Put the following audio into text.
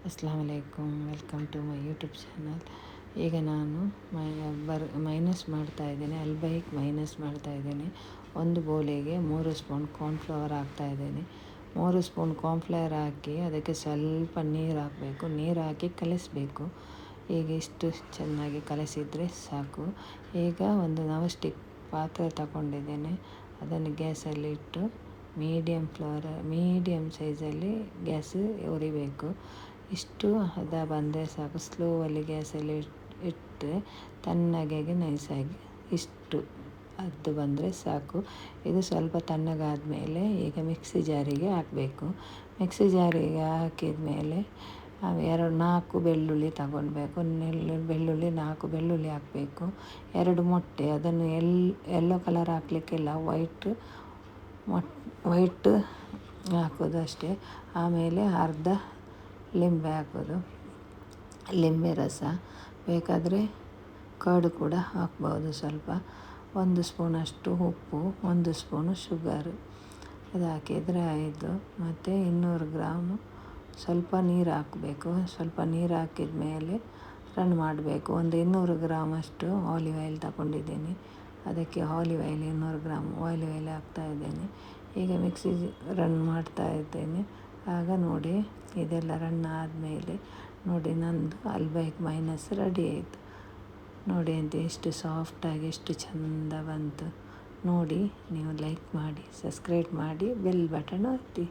ಅಸ್ಸಲಾಮು ಅಲೈಕುಮ್, welcome to my YouTube channel. ಈಗ ನಾನು ಮೈನಸ್ ಮಾಡ್ತಾಯಿದ್ದೇನೆ, ಅಲ್ಬೈಕ್ ಮೈನಸ್ ಮಾಡ್ತಾಯಿದ್ದೇನೆ. ಒಂದು ಬೌಲಿಗೆ 3 ಸ್ಪೂನ್ ಕಾರ್ನ್ಫ್ಲವರ್ ಹಾಕ್ತಾಯಿದ್ದೇನೆ. 3 ಸ್ಪೂನ್ ಕಾರ್ನ್ಫ್ಲವರ್ ಹಾಕಿ ಅದಕ್ಕೆ ಸ್ವಲ್ಪ ನೀರು ಹಾಕಬೇಕು. ನೀರು ಹಾಕಿ ಕಲಿಸಬೇಕು. ಈಗ ಇಷ್ಟು ಚೆನ್ನಾಗಿ ಕಲಸಿದರೆ ಸಾಕು. ಈಗ ಒಂದು ನಾನ್ಸ್ಟಿಕ್ ಪಾತ್ರೆ ತಗೊಂಡಿದ್ದೇನೆ. ಅದನ್ನು ಗ್ಯಾಸಲ್ಲಿ ಇಟ್ಟು ಮೀಡಿಯಮ್ ಸೈಜಲ್ಲಿ ಗ್ಯಾಸ್ ಉರಿಬೇಕು. ಇಷ್ಟು ಹದ ಬಂದರೆ ಸಾಕು. ಸ್ಲೋವಲ್ಲಿ ಗ್ಯಾಸಲ್ಲಿ ಇಟ್ಟರೆ ತಣ್ಣಗೆ ನೈಸಾಗಿ ಇಷ್ಟು ಅದು ಬಂದರೆ ಸಾಕು. ಇದು ಸ್ವಲ್ಪ ತಣ್ಣಗಾದ ಮೇಲೆ ಈಗ ಮಿಕ್ಸಿ ಜಾರಿಗೆ ಹಾಕಬೇಕು. ಮಿಕ್ಸಿ ಜಾರಿಗೆ ಹಾಕಿದ ಮೇಲೆ 4 ಬೆಳ್ಳುಳ್ಳಿ ತಗೊಳ್ಬೇಕು. ಬೆಳ್ಳುಳ್ಳಿ 4 ಬೆಳ್ಳುಳ್ಳಿ ಹಾಕಬೇಕು. 2 ಮೊಟ್ಟೆ, ಅದನ್ನು ಯೆಲ್ಲೋ ಕಲರ್ ಹಾಕಲಿಕ್ಕಿಲ್ಲ, ವೈಟ್ ಹಾಕೋದು ಅಷ್ಟೇ. ಆಮೇಲೆ ಅರ್ಧ ಲಿಂಬೆ ಹಾಕೋದು, ಲಿಂಬೆ ರಸ. ಬೇಕಾದರೆ ಕರ್ಡ್ ಕೂಡ ಹಾಕ್ಬೋದು ಸ್ವಲ್ಪ. 1 ಸ್ಪೂನಷ್ಟು ಉಪ್ಪು, 1 ಸ್ಪೂನು ಶುಗರು, ಅದು ಹಾಕಿದರೆ ಆಯಿತು. ಮತ್ತು 200 ಗ್ರಾಮು ಸ್ವಲ್ಪ ನೀರು ಹಾಕಬೇಕು. ಸ್ವಲ್ಪ ನೀರು ಹಾಕಿದ ಮೇಲೆ ರನ್ ಮಾಡಬೇಕು. ಒಂದು 200 ಗ್ರಾಮಷ್ಟು ಆಲಿವ್ ಆಯಿಲ್ ತಗೊಂಡಿದ್ದೀನಿ. ಅದಕ್ಕೆ olive oil 200 gram olive oil ಹಾಕ್ತಾಯಿದ್ದೇನೆ. ಈಗ ಮಿಕ್ಸಿ ರನ್ ಮಾಡ್ತಾಯಿದ್ದೇನೆ. ಆಗ ನೋಡಿ, ಇದೆಲ್ಲ ರನ್ ಆದಮೇಲೆ ನೋಡಿ ನಂದು ಅಲ್ಬೈಕ್ ಮೈನಸ್ ರೆಡಿ ಆಯಿತು. ನೋಡಿ ಅಂತ ಎಷ್ಟು ಸಾಫ್ಟಾಗಿ ಎಷ್ಟು ಚೆಂದ ಬಂತು ನೋಡಿ. ನೀವು ಲೈಕ್ ಮಾಡಿ, ಸಬ್ಸ್ಕ್ರೈಬ್ ಮಾಡಿ, ಬೆಲ್ ಬಟನ್ ಒತ್ತಿ.